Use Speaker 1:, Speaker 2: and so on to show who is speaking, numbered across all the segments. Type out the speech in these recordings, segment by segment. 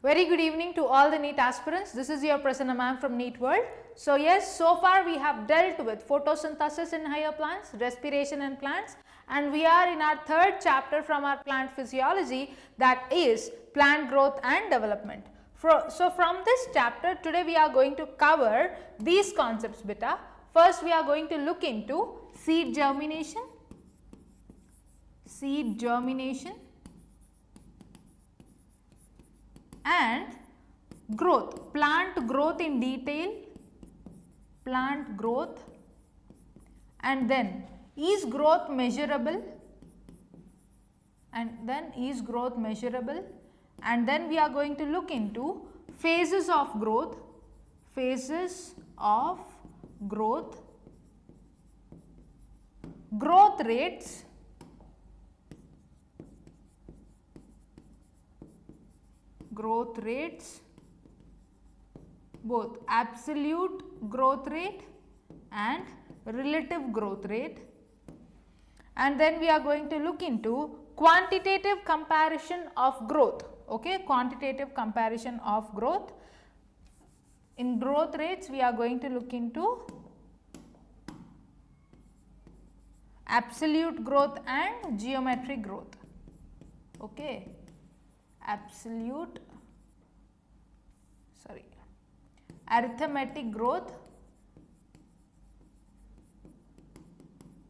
Speaker 1: Very good evening to all the NEET aspirants. This is your Prasanna Ma'am from NEET World. So yes, so far we have dealt with photosynthesis in higher plants, respiration in plants, and we are in our third chapter from our plant physiology, that is plant growth and development. So from this chapter today we are going to cover these concepts beta. First we are going to look into seed germination, and growth, plant growth in detail, plant growth, and then is growth measurable, and then we are going to look into phases of growth, growth rates, both absolute growth rate and relative growth rate, and then we are going to look into quantitative comparison of growth. Okay, quantitative comparison of growth. In growth rates we are going to look into absolute growth and geometric growth. Okay, arithmetic growth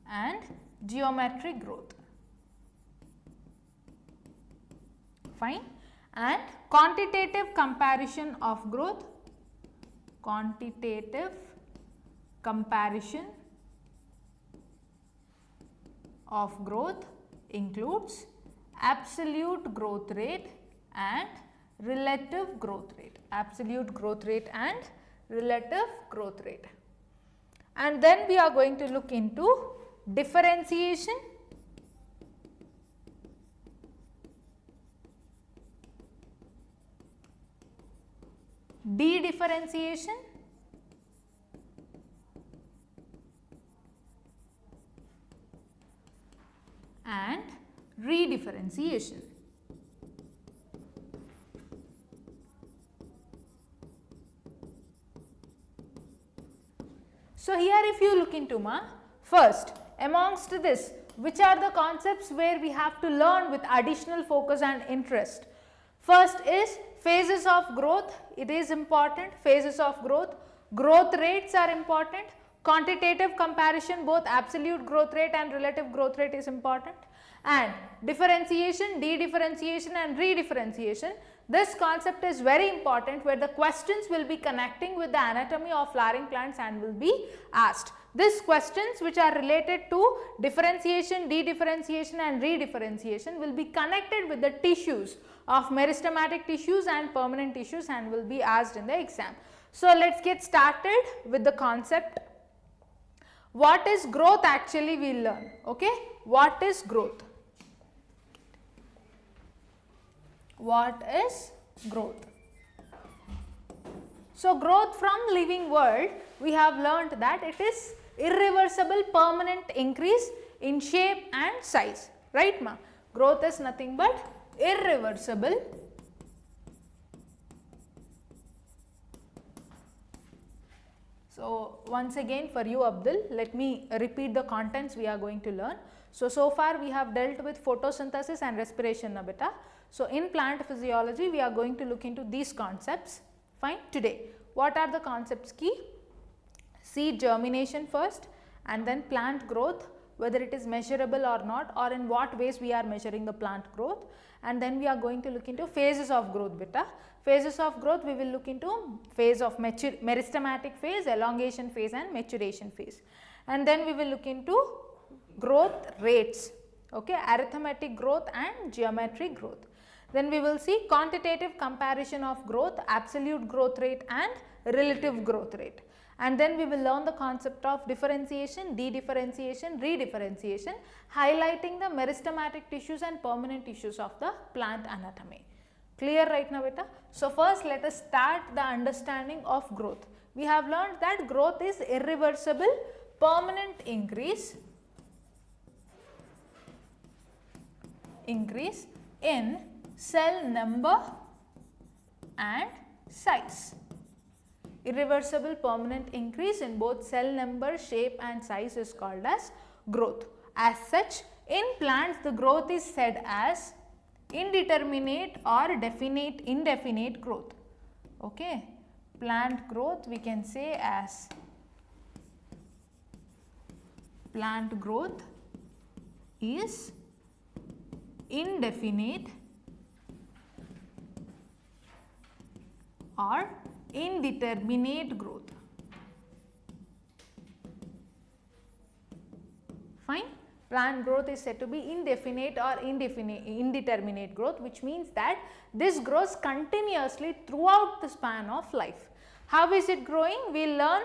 Speaker 1: and geometric growth. Fine. And quantitative comparison of growth, includes absolute growth rate and relative growth rate, and then we are going to look into differentiation, de-differentiation, and re-differentiation. So here if you look into first amongst this, which are the concepts where we have to learn with additional focus and interest? First is phases of growth. It is important. Phases of growth. Growth rates are important. Quantitative comparison, both absolute growth rate and relative growth rate is important. And differentiation, de-differentiation and re-differentiation. This concept is very important, where the questions will be connecting with the anatomy of flowering plants and will be asked. These questions which are related to differentiation, de-differentiation and re-differentiation will be connected with the tissues of meristematic tissues and permanent tissues and will be asked in the exam. So let's get started with the concept. What is growth actually we will learn. Okay, what is growth? What is growth? So growth from living world, we have learnt that it is irreversible permanent increase in shape and size, right ma? Growth is nothing but irreversible So once again for you Abdul, let me repeat the contents we are going to learn. So far we have dealt with photosynthesis and respiration na beta. So in plant physiology we are going to look into these concepts. Fine. Today what are the concepts key? Seed germination first, and then plant growth, whether it is measurable or not, or in what ways we are measuring the plant growth, and then we are going to look into phases of growth beta. Phases of growth we will look into phase of meristematic phase, elongation phase and maturation phase, and then we will look into growth rates, okay, arithmetic growth and geometric growth. Then we will see quantitative comparison of growth, absolute growth rate and relative growth rate. And then we will learn the concept of differentiation, de-differentiation, re-differentiation, highlighting the meristematic tissues and permanent tissues of the plant anatomy. Clear right now beta? So first let us start the understanding of growth. We have learned that growth is irreversible permanent increase in cell number and size. Irreversible permanent increase in both cell number, shape and size is called as growth. As such, in plants the growth is said as indeterminate or indefinite growth. Okay. Plant growth we can say as plant growth is indefinite or indeterminate growth. Fine. Plant growth is said to be indefinite or indeterminate growth, which means that this grows continuously throughout the span of life. How is it growing? We will learn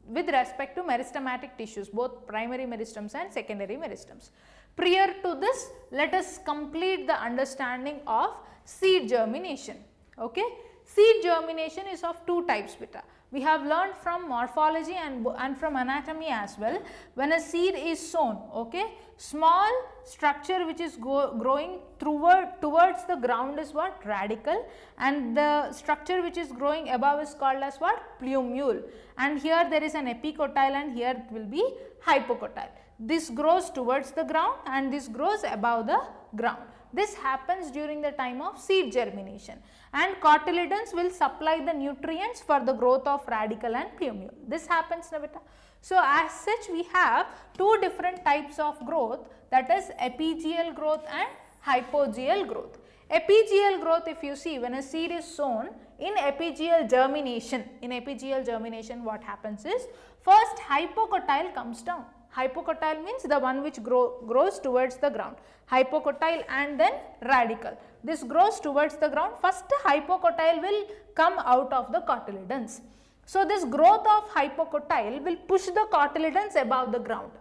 Speaker 1: with respect to meristematic tissues, both primary meristems and secondary meristems. Prior to this, let us complete the understanding of seed germination. Okay. Seed germination is of two types beta. We have learned from morphology and from anatomy as well. When a seed is sown, okay, small structure which is growing towards the ground is what? Radicle, and the structure which is growing above is called as what? Plumule. And here there is an epicotyle and here it will be hypocotyle. This grows towards the ground and this grows above the ground. This happens during the time of seed germination, and cotyledons will supply the nutrients for the growth of radicle and plumule. This happens na beta. So, as such we have two different types of growth, that is epigeal growth and hypogeal growth. Epigeal growth, if you see, when a seed is sown in epigeal germination what happens is, first hypocotyle comes down. Hypocotyle means the one which grows towards the ground, hypocotyle and then radicle. This grows towards the ground. First hypocotyle will come out of the cotyledons. So, this growth of hypocotyle will push the cotyledons above the ground.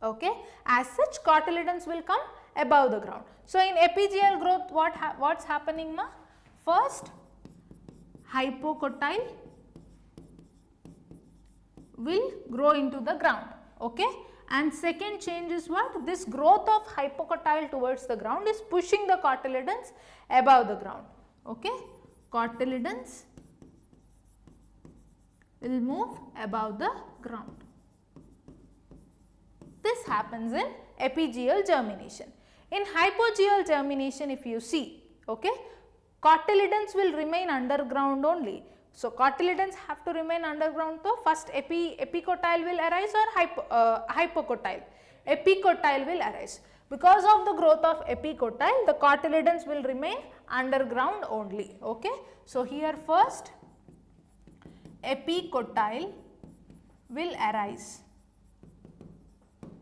Speaker 1: Okay. As such, cotyledons will come above the ground. So, in epigeal growth what's happening ma? First hypocotyle will grow into the ground. Okay. And second change is what? This growth of hypocotyle towards the ground is pushing the cotyledons above the ground. Okay. Cotyledons will move above the ground. This happens in epigeal germination. In hypogeal germination, if you see, okay, cotyledons will remain underground only. So, cotyledons have to remain underground, so first epicotyle will arise or hypocotyle? Epicotyle will arise. Because of the growth of epicotyle, the cotyledons will remain underground only. Okay. So, here first epicotyle will arise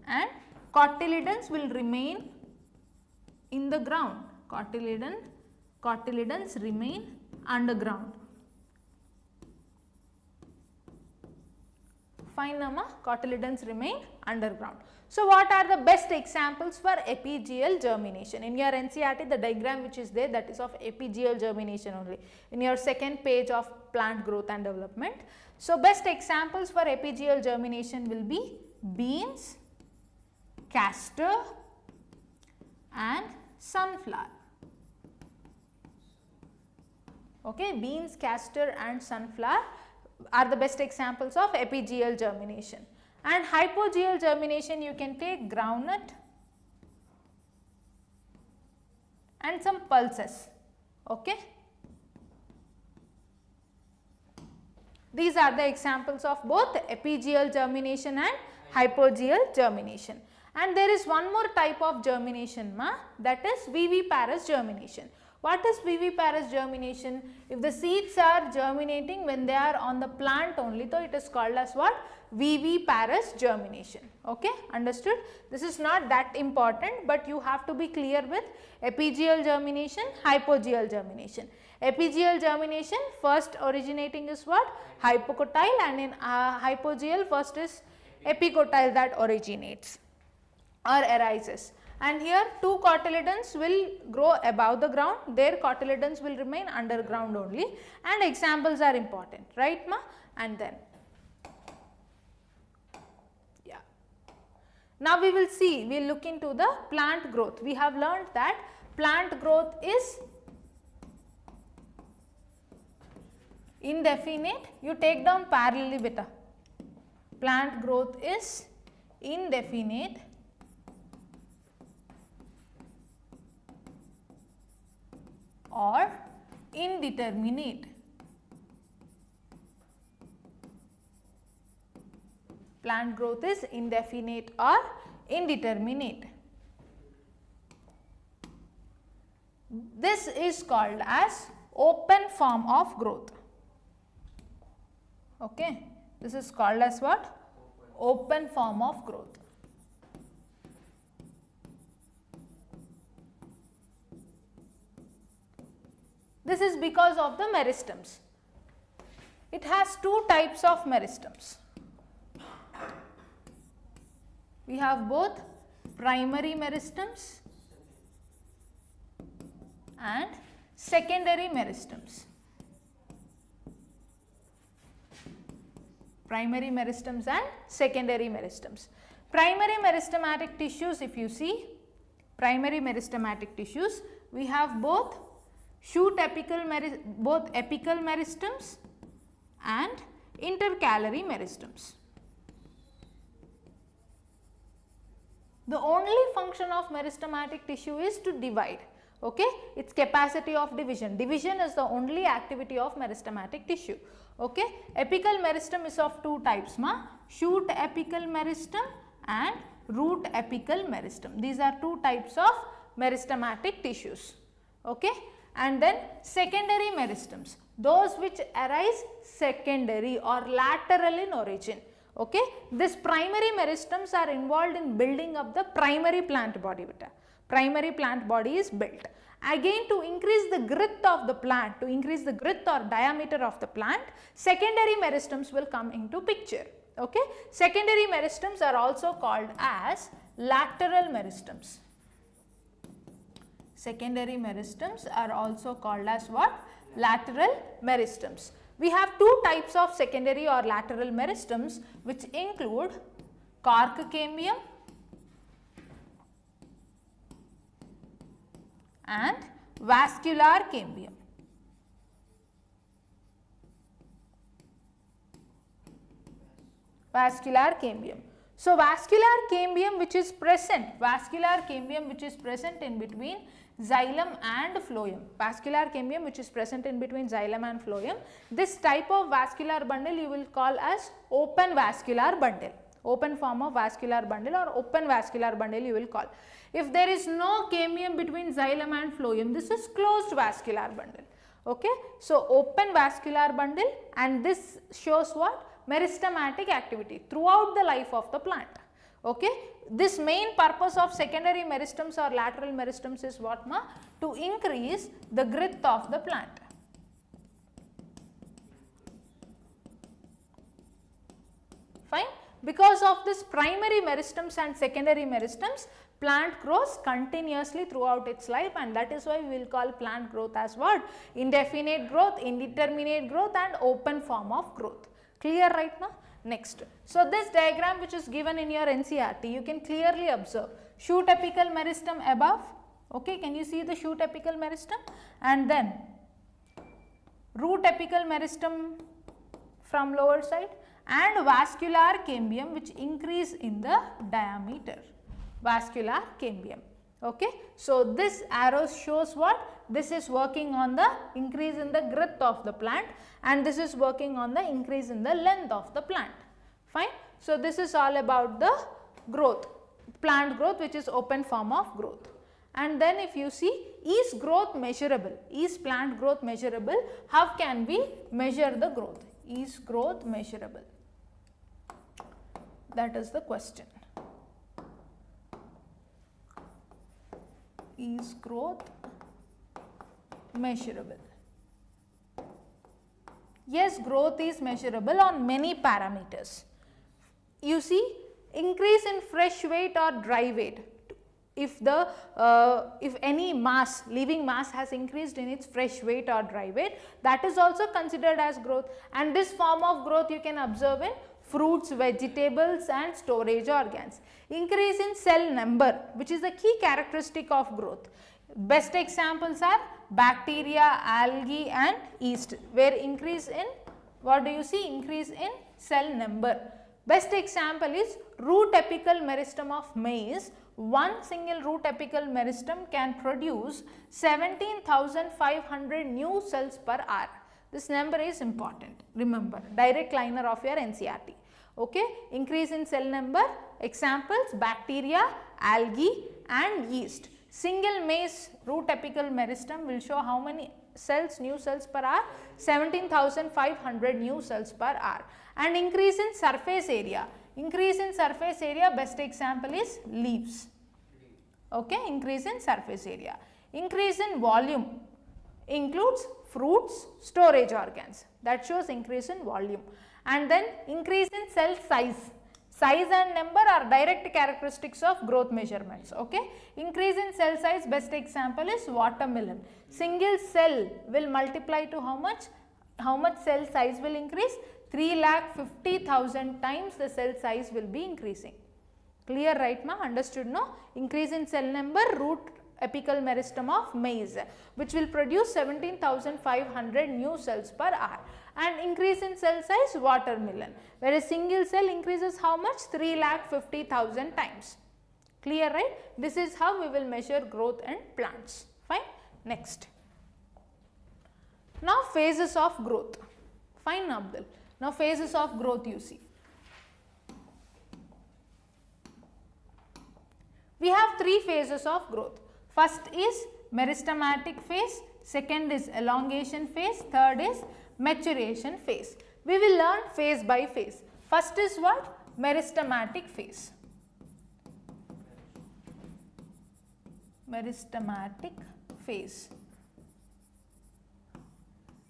Speaker 1: and cotyledons will remain in the ground. Cotyledons remain underground. Fine, Nama, cotyledons remain underground. So, what are the best examples for epigeal germination? In your NCERT, the diagram which is there, that is of epigeal germination only, in your second page of plant growth and development. So, best examples for epigeal germination will be beans, castor and sunflower. Okay, beans, castor and sunflower are the best examples of epigeal germination. And hypogeal germination, you can take groundnut and some pulses. Okay. These are the examples of both epigeal germination and hypogeal germination. And there is one more type of germination, ma, that is viviparous germination. What is viviparous germination? If the seeds are germinating when they are on the plant only, so it is called as what? Viviparous germination. Okay, understood? This is not that important, but you have to be clear with epigeal germination, hypogeal germination. Epigeal germination, first originating is what? Hypocotyle, and in hypogeal first is epicotyle that originates or arises. And here two cotyledons will grow above the ground, their cotyledons will remain underground only, and examples are important, right ma? And then, yeah. Now we will see, we will look into the plant growth. We have learned that plant growth is indefinite, you take down parallelly beta. Plant growth is indefinite or indeterminate. Plant growth is indefinite or indeterminate. This is called as open form of growth. Okay, this is called as what? Open form of growth. This is because of the meristems. It has two types of meristems. We have both primary meristems and secondary meristems. Primary meristems and secondary meristems. Primary meristematic tissues, if you see, primary meristematic tissues, we have both shoot apical meristems and intercalary meristems. The only function of meristematic tissue is to divide. Okay, its capacity of division. Division is the only activity of meristematic tissue. Okay, apical meristem is of two types, shoot apical meristem and root apical meristem. These are two types of meristematic tissues. Okay, and then secondary meristems, those which arise secondary or lateral in origin. Okay, these primary meristems are involved in building up the primary plant body. Primary plant body is built. Again, to increase the girth of the plant, to increase the girth or diameter of the plant, secondary meristems will come into picture. Okay, secondary meristems are also called as lateral meristems. Secondary meristems are also called as what? Lateral meristems. We have two types of secondary or lateral meristems, which include cork cambium and vascular cambium. Vascular cambium. So, vascular cambium which is present in between xylem and phloem. Vascular cambium which is present in between xylem and phloem. This type of vascular bundle you will call as open vascular bundle. Open form of vascular bundle or open vascular bundle you will call. If there is no cambium between xylem and phloem, this is closed vascular bundle. Okay. So, open vascular bundle, and this shows what? Meristematic activity throughout the life of the plant. Okay. This main purpose of secondary meristems or lateral meristems is what, to increase the girth of the plant. Fine. Because of this primary meristems and secondary meristems, plant grows continuously throughout its life, and that is why we will call plant growth as what? Indefinite growth, indeterminate growth and open form of growth. Clear right now? Next. So, this diagram which is given in your NCERT, you can clearly observe shoot apical meristem above. Okay, can you see the shoot apical meristem? And then root apical meristem from lower side and vascular cambium which increase in the diameter. Vascular cambium. Okay. So, this arrow shows what? This is working on the increase in the girth of the plant, and this is working on the increase in the length of the plant. Fine. So, this is all about the growth, plant growth which is open form of growth. And then if you see, is growth measurable? Is plant growth measurable? How can we measure the growth? Is growth measurable? That is the question. Is growth measurable? Yes, growth is measurable on many parameters. You see, increase in fresh weight or dry weight. If any mass, living mass has increased in its fresh weight or dry weight, that is also considered as growth, and this form of growth you can observe in fruits, vegetables and storage organs. Increase in cell number, which is a key characteristic of growth. Best examples are bacteria, algae and yeast, where increase in, what do you see? Increase in cell number. Best example is root apical meristem of maize. One single root apical meristem can produce 17,500 new cells per hour. This number is important. Remember, direct liner of your NCERT. Okay, increase in cell number. Examples: bacteria, algae and yeast. Single maize root apical meristem will show how many cells, new cells per hour? 17,500 new cells per hour. And increase in surface area. Increase in surface area, best example is leaves. Okay, increase in surface area. Increase in volume includes fruits, storage organs, that shows increase in volume. And then increase in cell size. Size and number are direct characteristics of growth measurements. Okay, increase in cell size, best example is watermelon. Single cell will multiply to how much? How much cell size will increase? 3,50,000 times the cell size will be increasing. Clear, right ma? Understood, no? Increase in cell number, root apical meristem of maize, which will produce 17,500 new cells per hour. And increase in cell size, watermelon, where a single cell increases how much? 3,50,000 times. Clear, right? This is how we will measure growth in plants. Fine. Next. Now phases of growth. Fine, Abdul. Now phases of growth you see. We have three phases of growth. First is meristematic phase, second is elongation phase, third is maturation phase. We will learn phase by phase. First is what? Meristematic phase. Meristematic phase.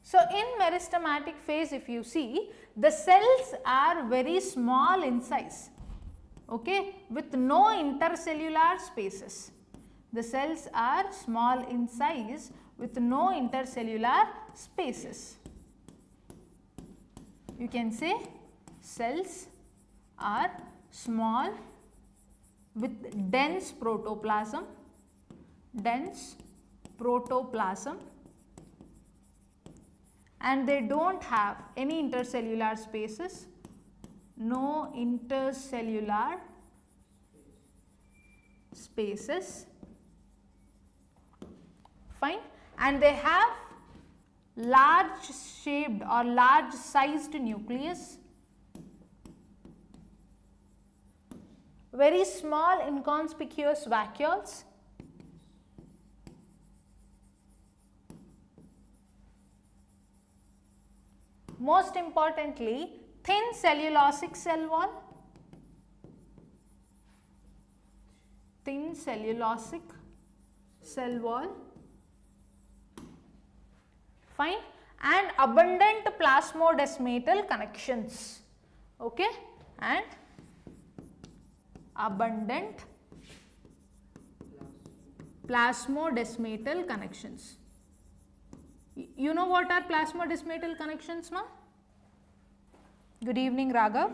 Speaker 1: So in meristematic phase, if you see, the cells are very small in size, okay, with no intercellular spaces. The cells are small in size with no intercellular spaces. You can say cells are small with dense protoplasm, and they don't have any intercellular spaces, no intercellular spaces. Fine. And they have large shaped or large sized nucleus, very small inconspicuous vacuoles, most importantly thin cellulosic cell wall, thin cellulosic cell wall, fine, and abundant plasmodesmatal connections, okay, and abundant plasmodesmatal connections. You know what are plasmodesmatal connections, ma? Good evening, Raghav.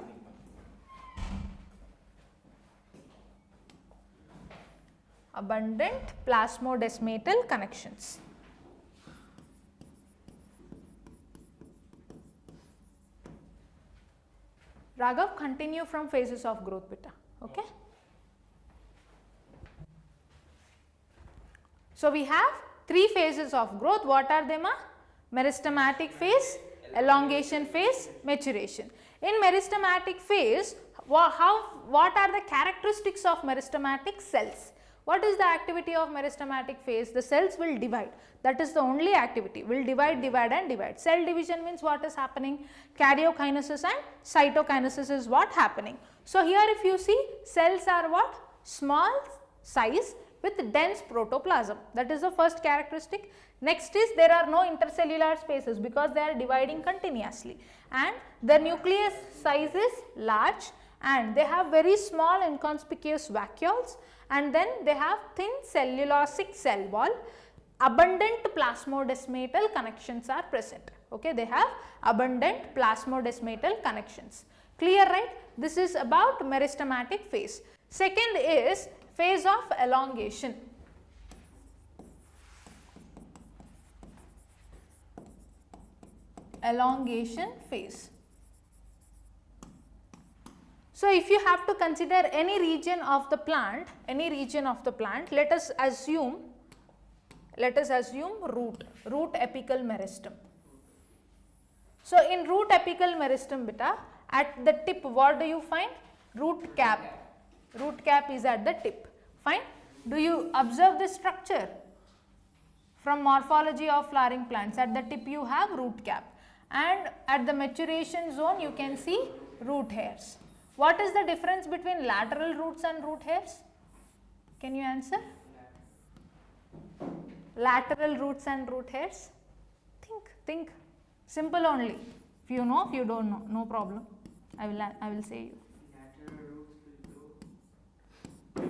Speaker 1: Abundant plasmodesmatal connections. Raghav, continue from phases of growth, beta. Okay. So we have three phases of growth. What are they, ma? Meristematic phase, elongation phase, maturation. In meristematic phase, what are the characteristics of meristematic cells? What is the activity of meristematic phase? The cells will divide. That is the only activity. Will divide, divide and divide. Cell division means what is happening? Karyokinesis and cytokinesis is what happening. So here if you see, cells are what? Small size with dense protoplasm. That is the first characteristic. Next is there are no intercellular spaces because they are dividing continuously, and the nucleus size is large, and they have very small inconspicuous vacuoles, and then they have thin cellulosic cell wall. Abundant plasmodesmatal connections are present. Okay, they have abundant plasmodesmatal connections. Clear, right? This is about meristematic phase. Second is phase of elongation. elongation phase. So if you have to consider any region of the plant, let us assume root apical meristem. So in root apical meristem beta, at the tip what do you find? Root cap. Root cap is at the tip. Fine. Do you observe this structure? From morphology of flowering plants, at the tip you have root cap, and at the maturation zone you can see root hairs. What is the difference between lateral roots and root hairs? Can you answer? Lateral roots and root hairs? Think. Simple only. If you know, if you don't know, no problem. I will say you.
Speaker 2: Lateral roots will go.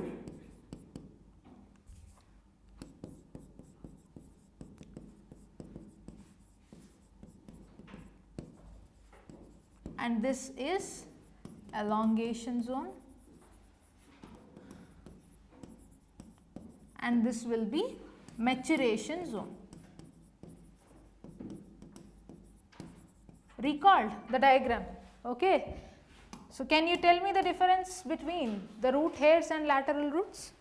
Speaker 1: And this is elongation zone, and this will be maturation zone. Recalled the diagram, okay? So can you tell me the difference between the root hairs and lateral roots?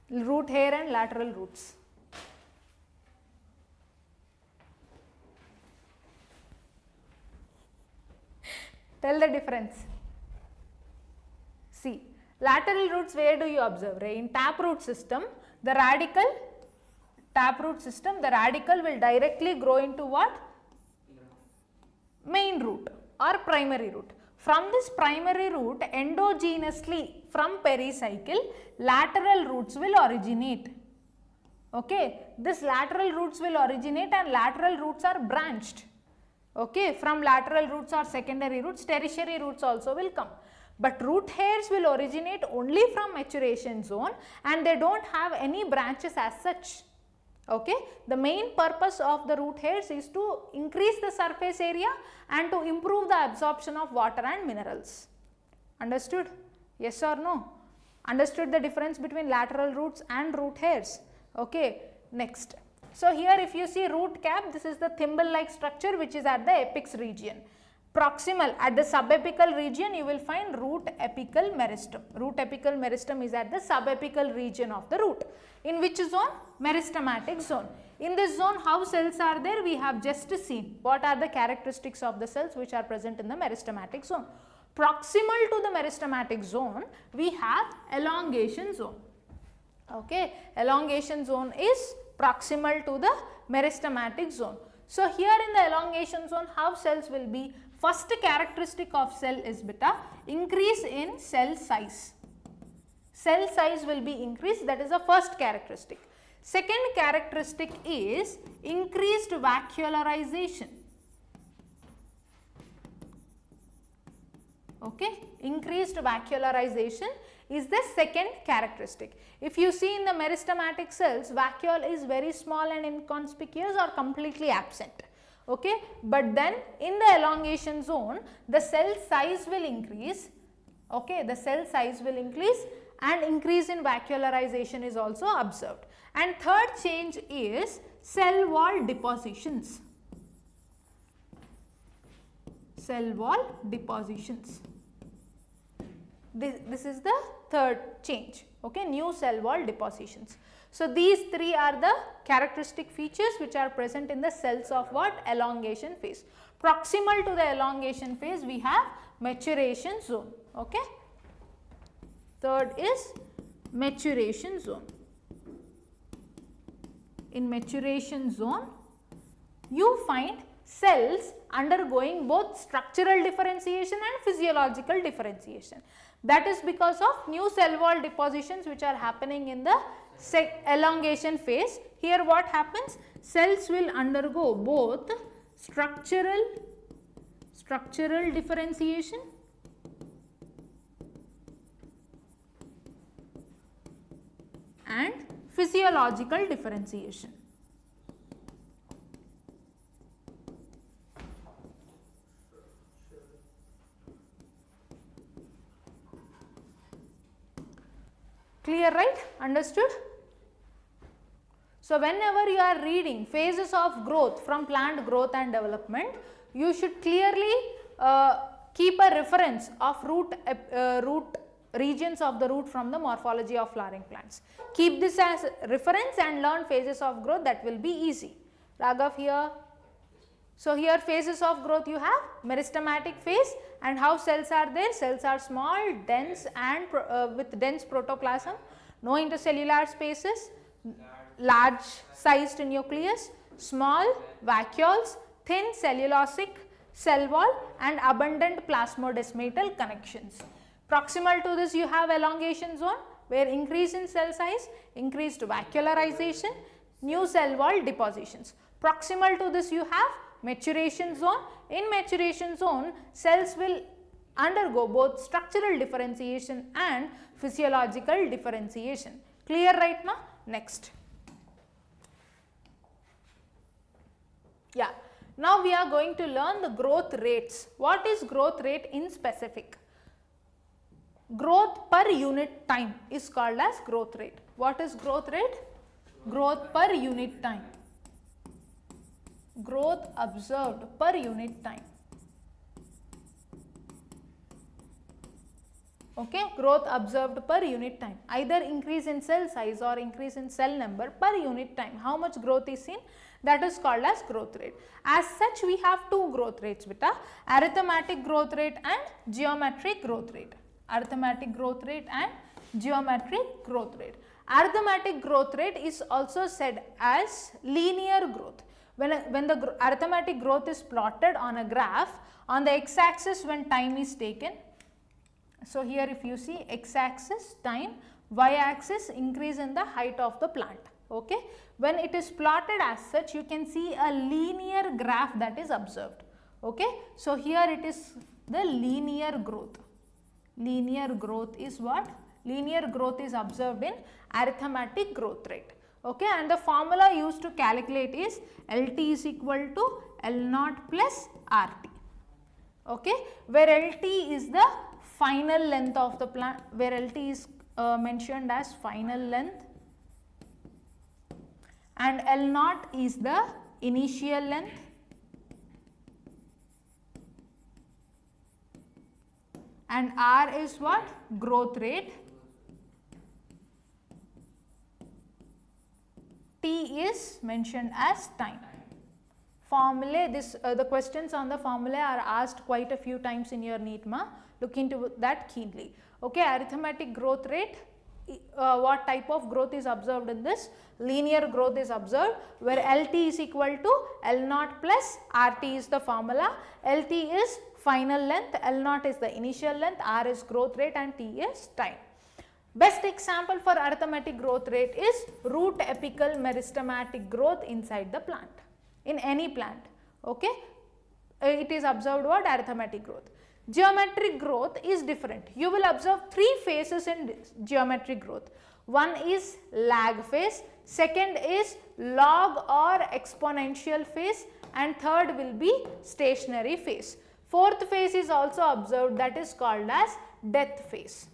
Speaker 1: Root hair and lateral roots. Tell the difference. See, lateral roots, where do you observe? Right? In taproot system, the radical will directly grow into what? Main root or primary root. From this primary root, endogenously from pericycle, lateral roots will originate. Okay, this lateral roots will originate, and lateral roots are branched. Okay, from lateral roots or secondary roots, tertiary roots also will come. But root hairs will originate only from maturation zone, and they don't have any branches as such. Okay, the main purpose of the root hairs is to increase the surface area and to improve the absorption of water and minerals. Understood? Yes or no? Understood the difference between lateral roots and root hairs? Okay, next. So here if you see root cap, this is the thimble like structure which is at the apex region. Proximal, at the subapical region you will find root apical meristem. Root apical meristem is at the subapical region of the root. In which zone? Meristematic zone. In this zone, how cells are there? We have just seen what are the characteristics of the cells which are present in the meristematic zone. Proximal to the meristematic zone, we have elongation zone. Okay, elongation zone is proximal to the meristematic zone. So here in the elongation zone, how cells will be? First characteristic of cell is beta, increase in cell size. Cell size will be increased, that is the first characteristic. Second characteristic is increased vacuolarization. Okay, increased vacuolarization is the second characteristic. If you see in the meristematic cells, vacuole is very small and inconspicuous or completely absent. Okay, but then in the elongation zone, the cell size will increase. Okay, the cell size will increase, and increase in vacuolarization is also observed. And third change is cell wall depositions. Cell wall depositions. This is the third change. Okay, new cell wall depositions. So these three are the characteristic features which are present in the cells of what? Elongation phase. Proximal to the elongation phase, we have maturation zone. Okay. Third is maturation zone. In maturation zone, you find cells undergoing both structural differentiation and physiological differentiation. That is because of new cell wall depositions which are happening in the elongation phase. Here what happens? Cells will undergo both structural differentiation and physiological differentiation. Clear, right? Understood? So whenever you are reading phases of growth from plant growth and development, you should clearly keep a reference of root regions of the root from the morphology of flowering plants. Keep this as reference and learn phases of growth, that will be easy. Raghav here. So here phases of growth you have meristematic phase, and how cells are there? Cells are small, dense and with dense protoplasm, no intercellular spaces, large sized nucleus, small vacuoles, thin cellulosic cell wall and abundant plasmodesmatal connections. Proximal to this you have elongation zone, where increase in cell size, increased vacuolarization, new cell wall depositions. Proximal to this you have maturation zone. In maturation zone, cells will undergo both structural differentiation and physiological differentiation. Clear right now? Next. Yeah. Now we are going to learn the growth rates. What is growth rate in specific? Growth per unit time is called as growth rate. What is growth rate? Growth per unit time. Growth observed per unit time. Okay, growth observed per unit time. Either increase in cell size or increase in cell number per unit time. How much growth is seen? That is called as growth rate. As such, we have two growth rates, beta, arithmetic growth rate and geometric growth rate. Arithmetic growth rate and geometric growth rate. Arithmetic growth rate is also said as linear growth. When the arithmetic growth is plotted on a graph, on the x-axis when time is taken. So here if you see x-axis time, y-axis increase in the height of the plant. Okay. When it is plotted as such, you can see a linear graph that is observed. Okay. So here it is the linear growth. Linear growth is what? Linear growth is observed in arithmetic growth rate. Okay. And the formula used to calculate is LT is equal to L naught plus RT. Okay. Where LT is the final length of the plant, where LT is mentioned as final length, and L naught is the initial length, and R is what? Growth rate. T is mentioned as time. Formulae, the questions on the formulae are asked quite a few times in your NEET ma. Look into that keenly. Okay, arithmetic growth rate, what type of growth is observed in this? Linear growth is observed, where LT is equal to L naught plus RT is the formula. LT is final length, L naught is the initial length, R is growth rate and T is time. Best example for arithmetic growth rate is root apical meristematic growth inside the plant, in any plant. Okay, it is observed what? Arithmetic growth. Geometric growth is different. You will observe three phases in geometric growth. One is lag phase, second is log or exponential phase, and third will be stationary phase. Fourth phase is also observed, that is called as death phase.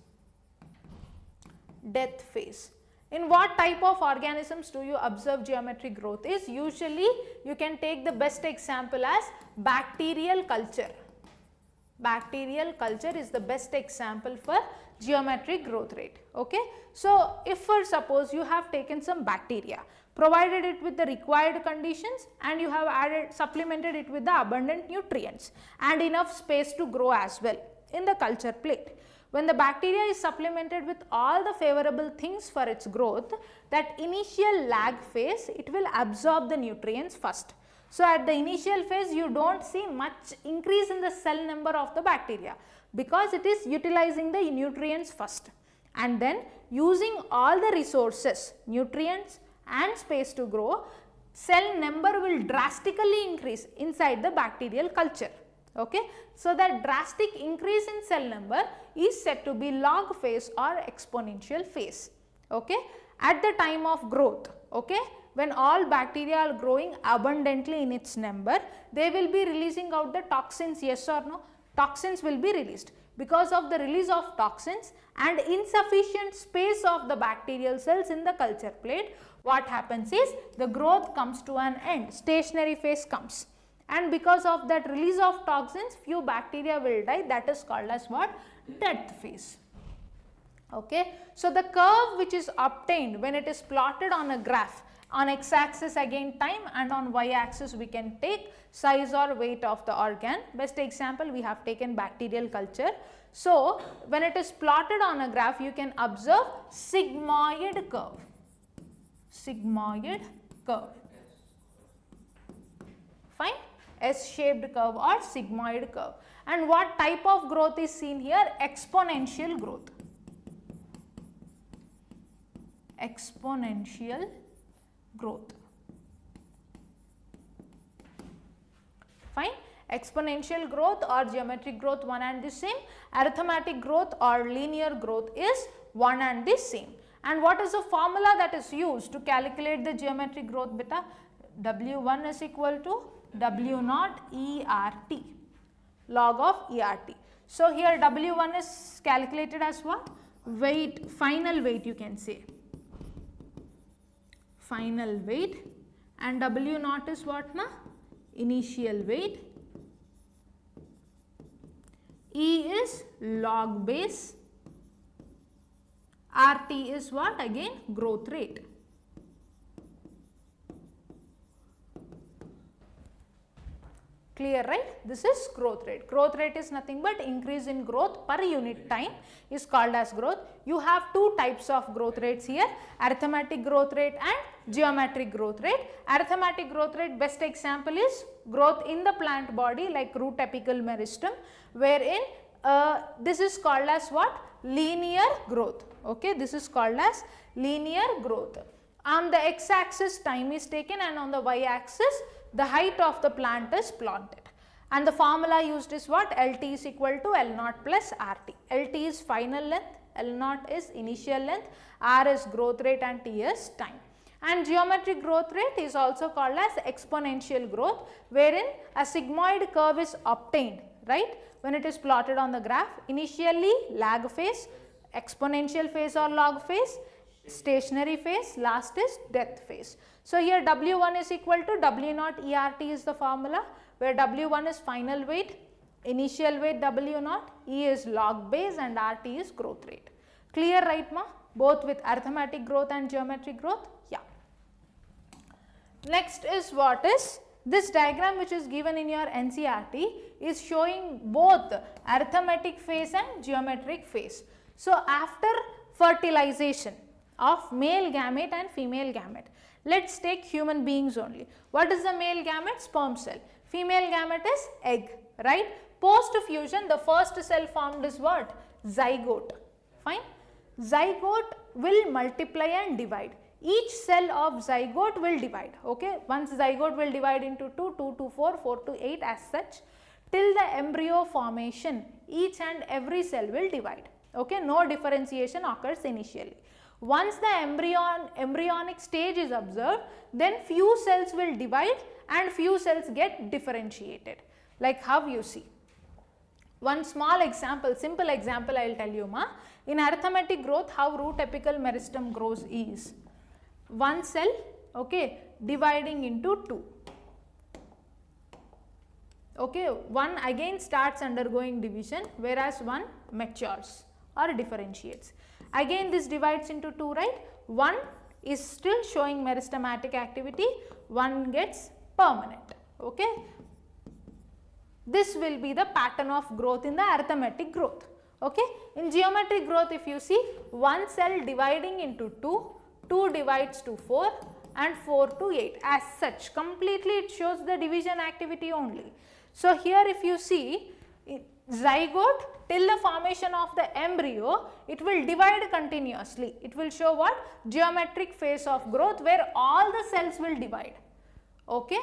Speaker 1: Death phase. In what type of organisms do you observe geometric growth is? Usually you can take the best example as bacterial culture. Bacterial culture is the best example for geometric growth rate. Okay. So, if for suppose you have taken some bacteria, provided it with the required conditions, and you have supplemented it with the abundant nutrients and enough space to grow as well in the culture plate. When the bacteria is supplemented with all the favorable things for its growth, that initial lag phase, it will absorb the nutrients first. So, at the initial phase you do not see much increase in the cell number of the bacteria, because it is utilizing the nutrients first, and then using all the resources, nutrients and space to grow, cell number will drastically increase inside the bacterial culture. Okay. So, that drastic increase in cell number is said to be log phase or exponential phase. Okay. At the time of growth, okay, when all bacteria are growing abundantly in its number, they will be releasing out the toxins, yes or no? Toxins will be released. Because of the release of toxins and insufficient space of the bacterial cells in the culture plate, what happens is the growth comes to an end, stationary phase comes, and because of that release of toxins, few bacteria will die, that is called as what? Death phase. Okay. So, the curve which is obtained when it is plotted on a graph, on x axis again time and on y axis we can take size or weight of the organ. Best example we have taken bacterial culture. So, when it is plotted on a graph you can observe sigmoid curve, sigmoid curve, fine, S-shaped curve or sigmoid curve. And what type of growth is seen here? Exponential growth, exponential growth, fine. Exponential growth or geometric growth one and the same, arithmetic growth or linear growth is one and the same. And what is the formula that is used to calculate the geometric growth beta? W1 is equal to W0 ERT, log of ERT. So, here W1 is calculated as what? Weight, final weight you can say, final weight, and W0 is what na? Initial weight. E is log base, RT is what? Again growth rate. Clear, right? This is growth rate. Growth rate is nothing but increase in growth per unit time is called as growth. You have two types of growth rates here, arithmetic growth rate and geometric growth rate. Arithmetic growth rate, best example is growth in the plant body like root apical meristem, wherein this is called as what? Linear growth. Okay, this is called as linear growth. On the x axis time is taken and on the y axis the height of the plant is plotted, and the formula used is what? LT is equal to L0 plus RT. LT is final length, L0 is initial length, R is growth rate and T is time. And geometric growth rate is also called as exponential growth, wherein a sigmoid curve is obtained, right, when it is plotted on the graph. Initially lag phase, exponential phase or log phase, stationary phase, last is death phase. So, here W1 is equal to W0 ERT is the formula, where W1 is final weight, initial weight W0, E is log base and RT is growth rate. Clear, right ma? Both with arithmetic growth and geometric growth? Yeah. Next is what is this diagram which is given in your NCERT is showing both arithmetic phase and geometric phase. So, after fertilization of male gamete and female gamete, let us take human beings only. What is the male gamete? Sperm cell. Female gamete is egg, right? Post fusion the first cell formed is what? Zygote, fine. Zygote will multiply and divide. Each cell of zygote will divide, okay. Once zygote will divide into 2, 2 to 4, 4 to 8 as such, till the embryo formation each and every cell will divide, okay. No differentiation occurs initially. Once the embryonic stage is observed, then few cells will divide and few cells get differentiated, like how you see. One small example, simple example I will tell you ma. In arithmetic growth, how root apical meristem grows is one cell, okay, dividing into 2. Okay, one again starts undergoing division, whereas one matures or differentiates. Again this divides into 2, right? One is still showing meristematic activity, one gets permanent, okay. This will be the pattern of growth in the arithmetic growth, okay. In geometric growth, if you see one cell dividing into 2, 2 divides to 4 and 4 to 8 as such, completely it shows the division activity only. So, here if you see zygote till the formation of the embryo, it will divide continuously. It will show what? Geometric phase of growth, where all the cells will divide, okay.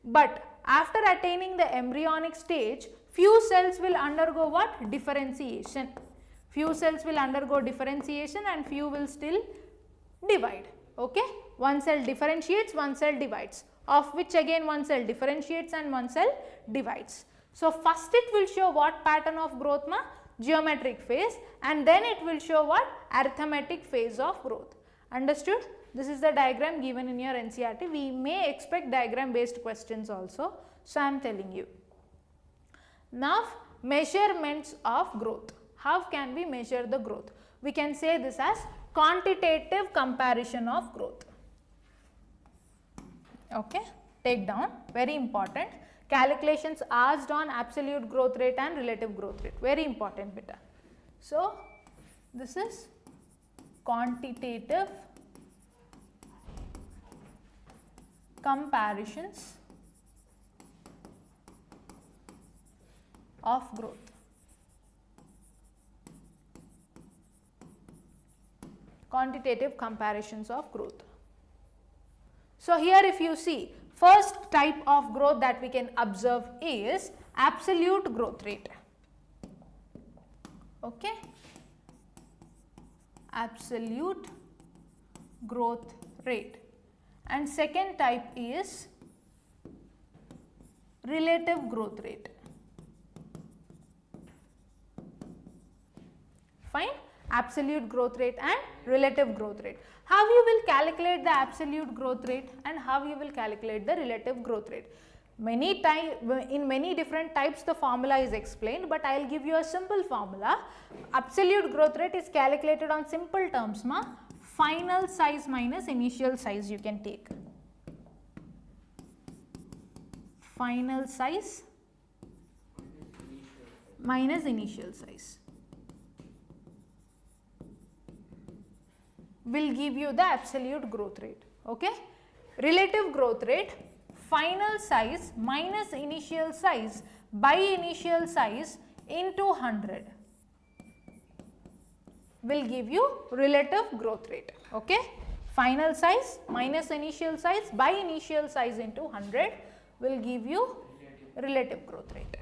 Speaker 1: But after attaining the embryonic stage, few cells will undergo what? Differentiation. Few cells will undergo differentiation and few will still divide, okay. One cell differentiates, one cell divides, of which again one cell differentiates and one cell divides. So, first it will show what pattern of growth ma? Geometric phase, and then it will show what? Arithmetic phase of growth. Understood? This is the diagram given in your NCERT. We may expect diagram based questions also. So, I am telling you. Now, measurements of growth. How can we measure the growth? We can say this as quantitative comparison of growth. Okay, take down, very important. Calculations asked on absolute growth rate and relative growth rate, very important beta. So, this is quantitative comparisons of growth. Quantitative comparisons of growth. So, here if you see, first type of growth that we can observe is absolute growth rate. Okay, absolute growth rate, and second type is relative growth rate. Fine, absolute growth rate and relative growth rate. How you will calculate the absolute growth rate and how you will calculate the relative growth rate? In many different types the formula is explained, but I will give you a simple formula. Absolute growth rate is calculated on simple terms, final size minus initial size you can take. Final size minus initial size will give you the absolute growth rate. Okay, relative growth rate, final size minus initial size by initial size into 100 will give you relative growth rate. Okay, final size minus initial size by initial size into 100 will give you relative growth rate.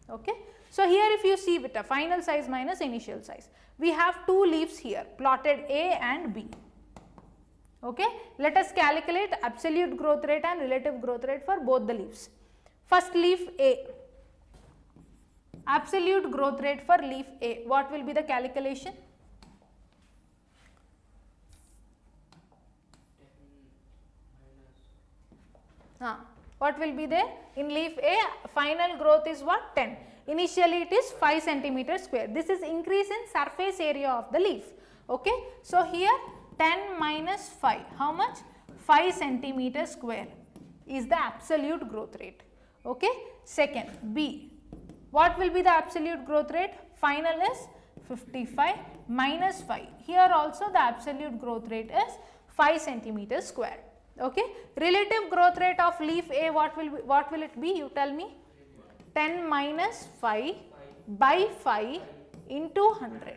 Speaker 1: Okay, so here if you see beta, final size minus initial size, we have two leaves here plotted A and B. Okay, let us calculate absolute growth rate and relative growth rate for both the leaves. First leaf A, absolute growth rate for leaf A, what will be the calculation? What will be there? In leaf A, final growth is what? 10. Initially it is 5 centimeters square. This is increase in surface area of the leaf. Okay, so here 10 minus 5, how much? 5 centimeters square is the absolute growth rate. Okay, second B, what will be the absolute growth rate? Final is 55 minus 5. Here also the absolute growth rate is 5 centimeters square. Okay, relative growth rate of leaf A, what will it be? You tell me. 10 minus 5 by 5 into 100.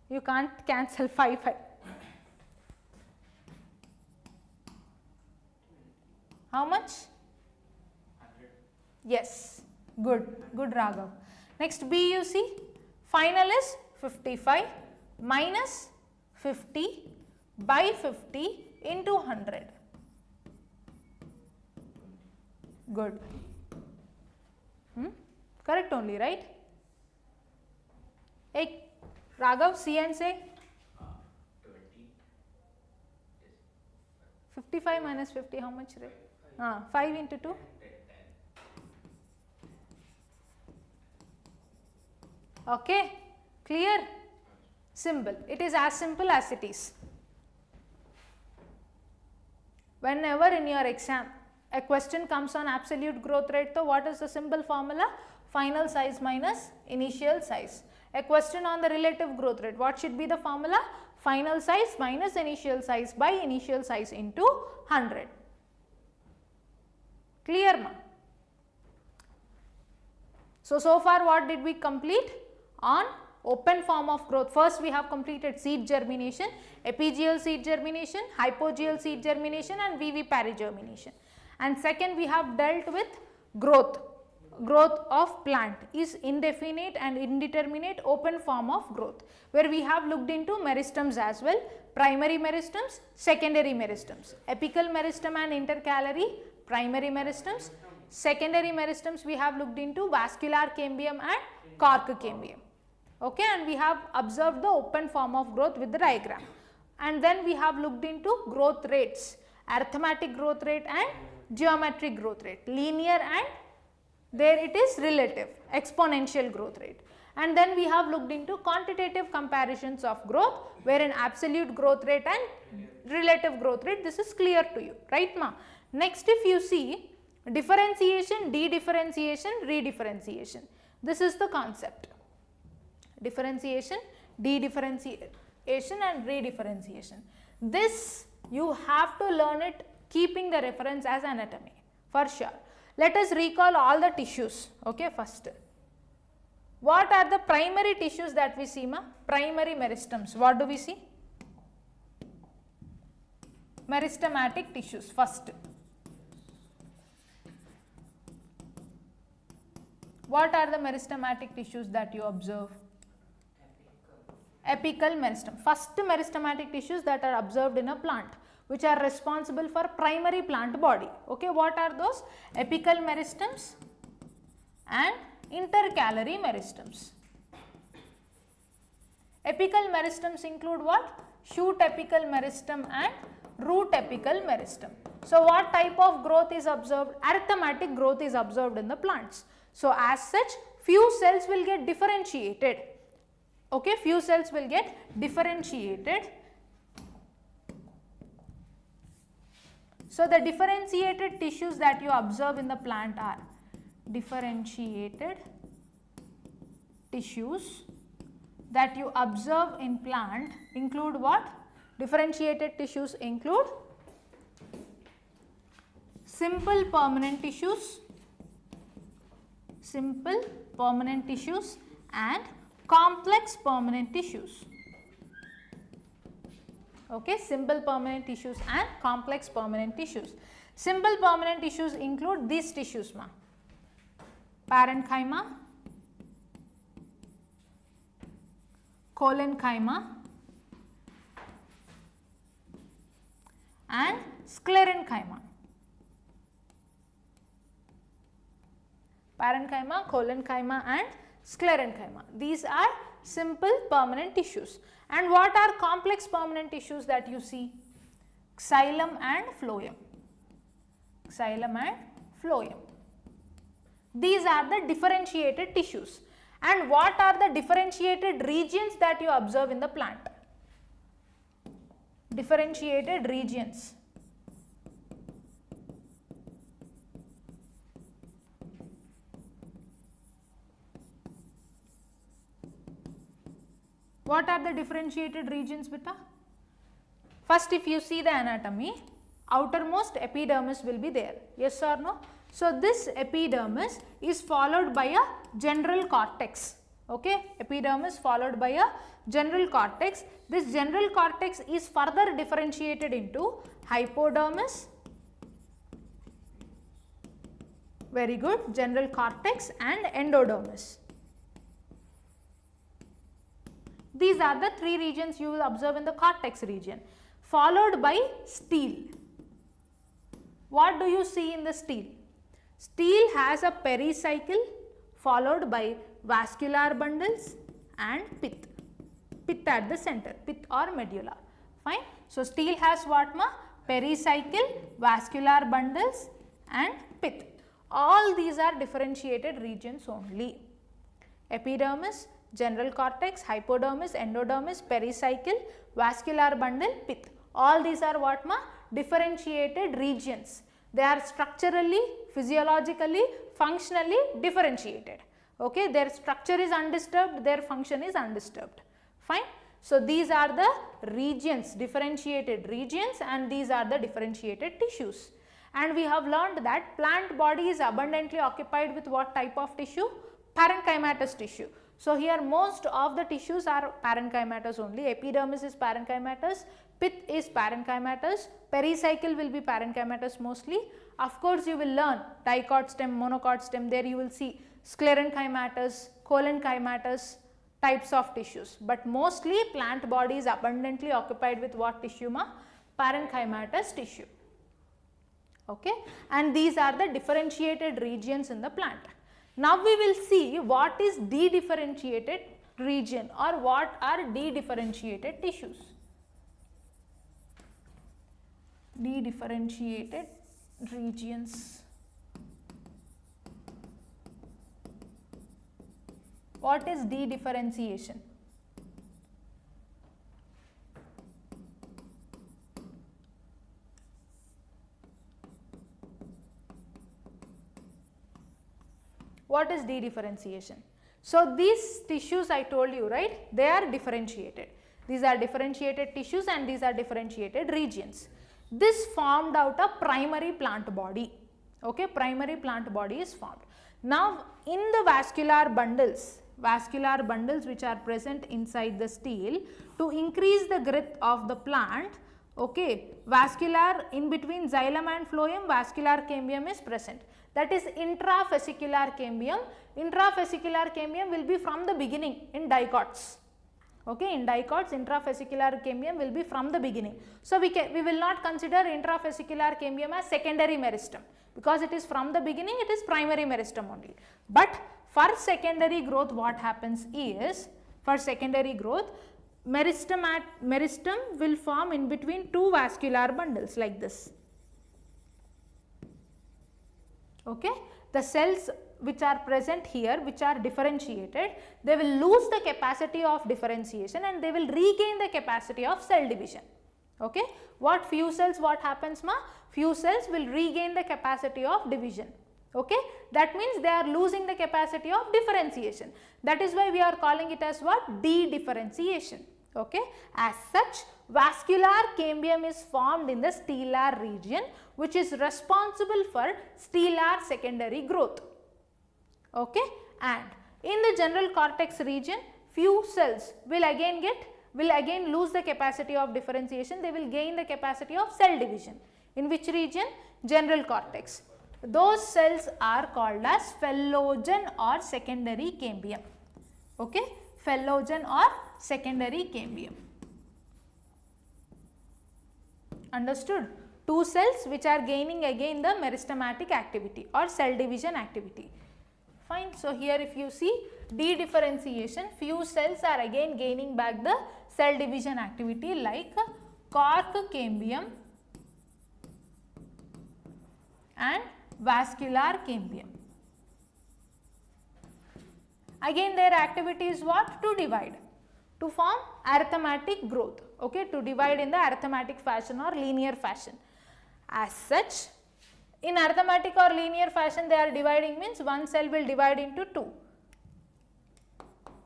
Speaker 1: You can't cancel 5. How much?
Speaker 2: 100.
Speaker 1: Yes, good Raghav. Next B you see, final is 55 minus 50 by 50 into 100. Good. Correct only, right? Hey, Raghav, see and say.
Speaker 2: 20.
Speaker 1: 55 minus 50, how much? 5 into 2.
Speaker 2: 10.
Speaker 1: Okay, clear? Simple. It is as simple as it is. Whenever in your exam a question comes on absolute growth rate, so what is the simple formula? Final size minus initial size. A question on the relative growth rate, what should be the formula? Final size minus initial size by initial size into 100. Clear, ma? So far what did we complete? On open form of growth. First we have completed seed germination, epigeal seed germination, hypogeal seed germination and vivipary germination. And second we have dealt with growth. Growth of plant is indefinite and indeterminate open form of growth, where we have looked into meristems as well, primary meristems, secondary meristems, apical meristem and intercalary, primary meristems, secondary meristems we have looked into vascular cambium and cork cambium. okay, and we have observed the open form of growth with the diagram. And then we have looked into growth rates, arithmetic growth rate and geometric growth rate, linear and there it is relative, exponential growth rate. And then we have looked into quantitative comparisons of growth, wherein absolute growth rate and relative growth rate, this is clear to you, right ma? Next, if you see differentiation, de-differentiation, redifferentiation, this is the concept. Differentiation, de-differentiation and redifferentiation. This you have to learn it keeping the reference as anatomy for sure. Let us recall all the tissues, okay, first. What are the primary tissues that we see ma? Primary meristems. What do we see? Meristematic tissues first. What are the meristematic tissues that you observe? Apical meristem. First meristematic tissues that are observed in a plant, which are responsible for primary plant body. Okay, what are those? Apical meristems and intercalary meristems. Apical meristems include what? Shoot apical meristem and root apical meristem. So, what type of growth is observed? Arithmetic growth is observed in the plants. So, as such, few cells will get differentiated. Okay, few cells will get differentiated. So, the differentiated tissues that you observe in the plant are differentiated tissues that you observe in plant include what? Differentiated tissues include simple permanent tissues, and complex permanent tissues. Okay, simple permanent tissues and complex permanent tissues. Simple permanent tissues include these tissues ma. Parenchyma, collenchyma and sclerenchyma. Parenchyma, collenchyma and sclerenchyma. These are simple permanent tissues. And what are complex permanent tissues that you see? Xylem and phloem. Xylem and phloem. These are the differentiated tissues. And what are the differentiated regions that you observe in the plant? Differentiated regions. What are the differentiated regions, beta? First, if you see the anatomy, outermost epidermis will be there. Yes or no? So, this epidermis is followed by a general cortex. Okay, epidermis followed by a general cortex. This general cortex is further differentiated into hypodermis. Very good. General cortex and endodermis. These are the three regions you will observe in the cortex region, followed by stele. What do you see in the stele? Stele has a pericycle followed by vascular bundles and pith. Pith at the center, pith or medulla. Fine. So, stele has what ma? Pericycle, vascular bundles and pith. All these are differentiated regions only. Epidermis, general cortex, hypodermis, endodermis, pericycle, vascular bundle, pith. All these are what ma? Differentiated regions. They are structurally, physiologically, functionally differentiated. Okay, their structure is undisturbed, their function is undisturbed. Fine. So, these are the regions, differentiated regions, and these are the differentiated tissues. And we have learned that plant body is abundantly occupied with what type of tissue? Parenchymatous tissue. So, here most of the tissues are parenchymatous only. Epidermis is parenchymatous, pith is parenchymatous, pericycle will be parenchymatous mostly. Of course, you will learn dicot stem, monocot stem, there you will see sclerenchymatous, collenchymatous types of tissues. But mostly plant body is abundantly occupied with what tissue ma? Parenchymatous tissue. Okay. And these are the differentiated regions in the plant. Now, we will see what is de-differentiated region, or what are dedifferentiated tissues? Dedifferentiated regions. What is dedifferentiation? What is dedifferentiation? So these tissues I told you, right, they are differentiated. These are differentiated tissues and these are differentiated regions. This formed out a primary plant body. Okay, primary plant body is formed. Now in the vascular bundles which are present inside the stele, to increase the girth of the plant, okay, vascular, in between xylem and phloem, vascular cambium is present. That is intravesicular cambium. Intravesicular cambium will be from the beginning in dicots. Okay, in dicots, intravesicular cambium will be from the beginning. So we will not consider intravesicular cambium as secondary meristem, because it is from the beginning, it is primary meristem only. But for secondary growth, what happens is, for secondary growth, meristem will form in between two vascular bundles like this. Okay, the cells which are present here, which are differentiated, they will lose the capacity of differentiation and they will regain the capacity of cell division. Okay, what happens ma? Few cells will regain the capacity of division. Okay, that means they are losing the capacity of differentiation. That is why we are calling it as what? De-differentiation. Okay, as such, vascular cambium is formed in the stelar region, which is responsible for stelar secondary growth. Okay, and in the general cortex region, few cells will again lose the capacity of differentiation. They will gain the capacity of cell division. In which region? General cortex. Those cells are called as phellogen or secondary cambium. Okay, phellogen or secondary cambium. Understood? Two cells which are gaining again the meristematic activity or cell division activity. Fine. So here if you see de-differentiation, few cells are again gaining back the cell division activity like cork cambium and vascular cambium. Again their activity is what? To divide, to form arithmetic growth. Okay, to divide in the arithmetic fashion or linear fashion. As such, in arithmetic or linear fashion they are dividing, means one cell will divide into two,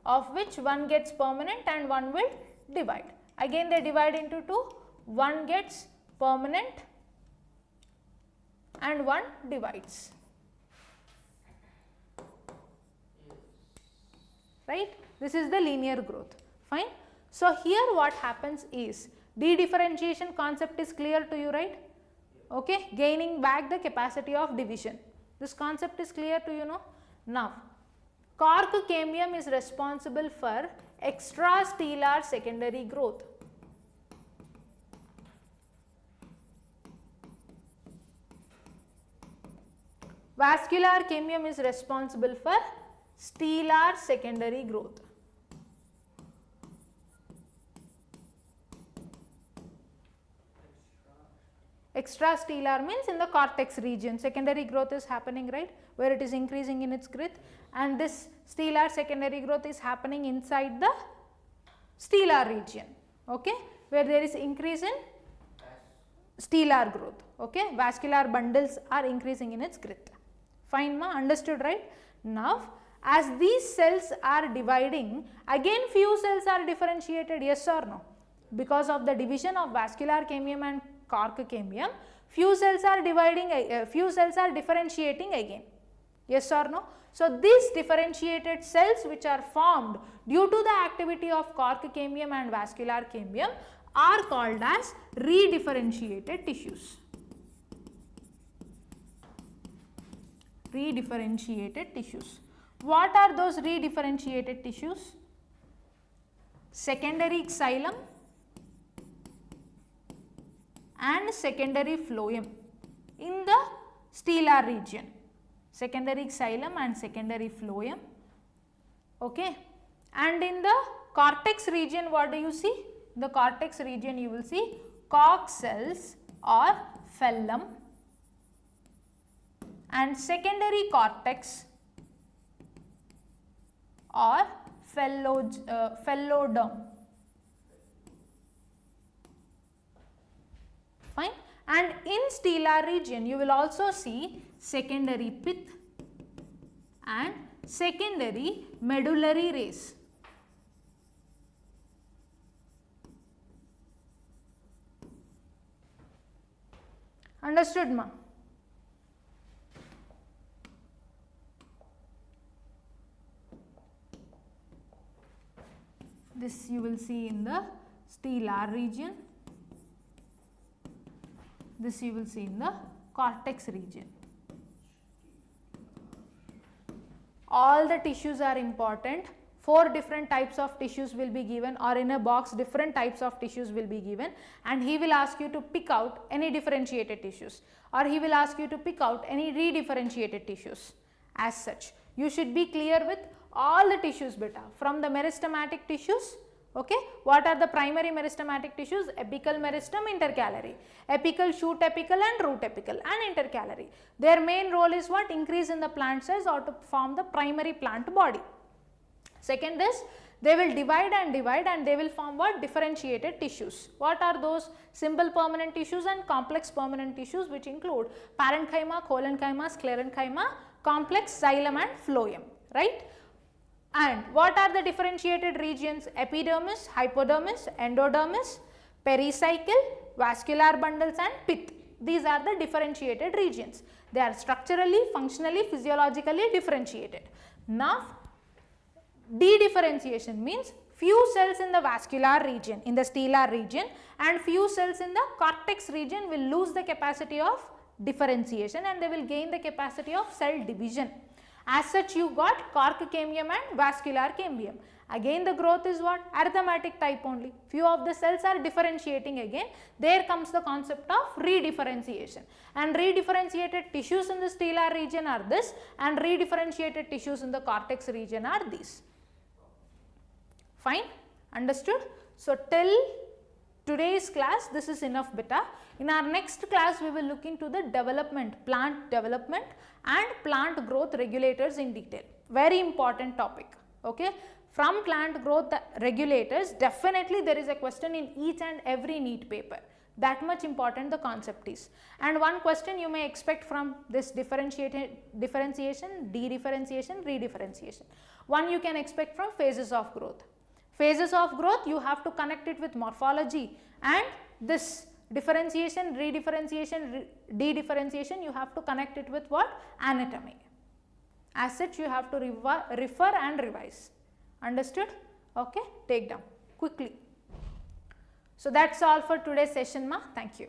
Speaker 1: of which one gets permanent and one will divide. Again they divide into two, one gets permanent and one divides. Right? This is the linear growth. Fine. So here what happens is, de-differentiation concept is clear to you, right? Okay, gaining back the capacity of division. This concept is clear to you, no? Now, cork cambium is responsible for extrastellar secondary growth. Vascular cambium is responsible for stellar secondary growth. Extrastellar means in the cortex region, secondary growth is happening, right, where it is increasing in its girth, and this stellar secondary growth is happening inside the stellar region, okay, where there is increase in stellar growth. Okay, vascular bundles are increasing in its girth. Fine ma, understood, right? Now as these cells are dividing, again few cells are differentiated, yes or no? Because of the division of vascular cambium and cork cambium, few cells are differentiating again, yes or no? So these differentiated cells which are formed due to the activity of cork cambium and vascular cambium are called as redifferentiated tissues. Redifferentiated tissues. What are those redifferentiated tissues? Secondary xylem and secondary phloem in the stellar region. Secondary xylem and secondary phloem, okay, And in the cortex region, what do you see? In the cortex region you will see cork cells or phellum, and secondary cortex or phelloderm. Fine. And in stellar region you will also see secondary pith and secondary medullary rays. Understood, ma? This you will see in the stellar region. This you will see in the cortex region. All the tissues are important. 4 different types of tissues will be given, or in a box different types of tissues will be given, and he will ask you to pick out any differentiated tissues, or he will ask you to pick out any redifferentiated tissues. As such, you should be clear with all the tissues beta, from the meristematic tissues. Okay, what are the primary meristematic tissues? Apical meristem, intercalary, apical, shoot apical and root apical, and intercalary. Their main role is what? Increase in the plant size or to form the primary plant body. Second is, they will divide and they will form what? Differentiated tissues. What are those? Simple permanent tissues and complex permanent tissues, which include parenchyma, collenchyma, sclerenchyma, complex xylem and phloem, right? And what are the differentiated regions? Epidermis, hypodermis, endodermis, pericycle, vascular bundles and pith. These are the differentiated regions. They are structurally, functionally, physiologically differentiated. Now, dedifferentiation means few cells in the vascular region, in the stellar region, and few cells in the cortex region will lose the capacity of differentiation and they will gain the capacity of cell division. As such, you got cork cambium and vascular cambium. Again the growth is what? Arithmetic type only. Few of the cells are differentiating again. There comes the concept of redifferentiation. And redifferentiated tissues in the stellar region are this, and redifferentiated tissues in the cortex region are these. Fine? Understood? So, till today's class this is enough beta. In our next class we will look into the development, plant development and plant growth regulators in detail. Very important topic. Okay? From plant growth regulators, definitely there is a question in each and every NEET paper. That much important the concept is. And one question you may expect from this differentiation, dedifferentiation, redifferentiation. One you can expect from phases of growth. Phases of growth you have to connect it with morphology, and this differentiation, redifferentiation, dedifferentiation you have to connect it with what? Anatomy. As such you have to refer and revise. Understood? Okay, take down quickly. So that's all for today's session, ma. Thank you.